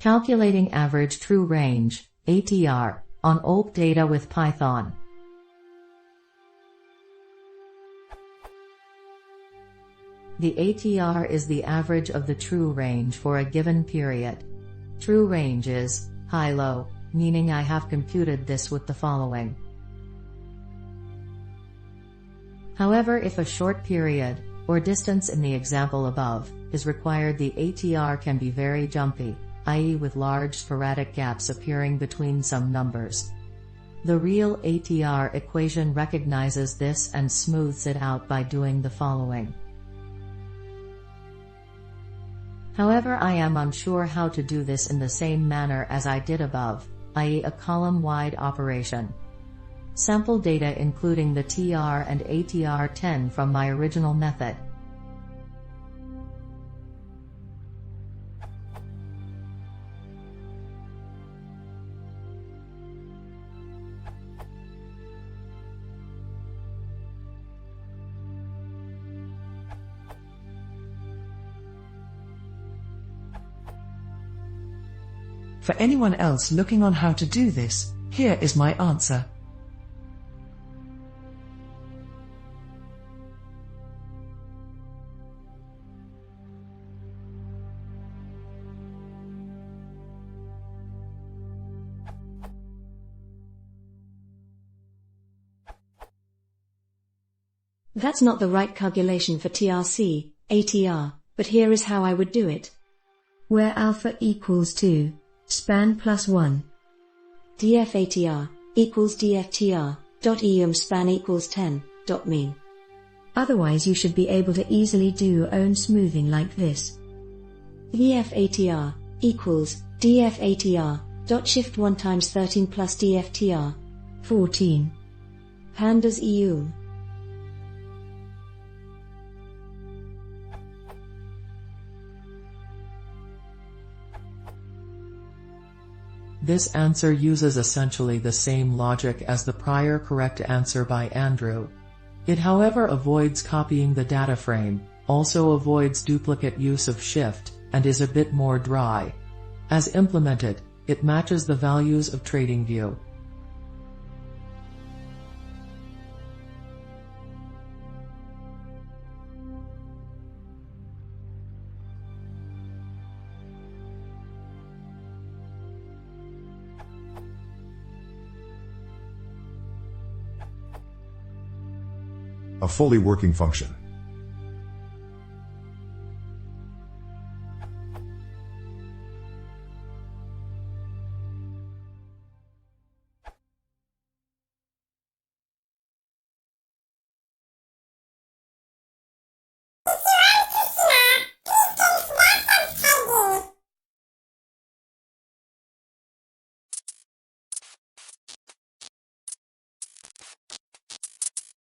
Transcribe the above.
Calculating average true range, ATR, on OLP data with Python. The ATR is the average of the true range for a given period. True range is high-low, meaning I have computed this with the following. However, if a short period, or distance in the example above, is required, the ATR can be very jumpy, i.e. with large sporadic gaps appearing between some numbers. The real ATR equation recognizes this and smooths it out by doing the following. However, I am unsure how to do this in the same manner as I did above, i.e. a column-wide operation. Sample data including the TR and ATR 10 from my original method. For anyone else looking on how to do this, here is my answer. That's not the right calculation for TRC, ATR, but here is how I would do it. Where alpha equals 2, span plus 1. df ATR equals df TR, span equals 10, mean. Otherwise you should be able to easily do your own smoothing like this. df ATR equals df ATR, shift 1 times 13 plus df TR, 14. Pandas EU. This answer uses essentially the same logic as the prior correct answer by Andrew. It however avoids copying the data frame, also avoids duplicate use of shift, and is a bit more dry. As implemented, it matches the values of TradingView. A fully working function.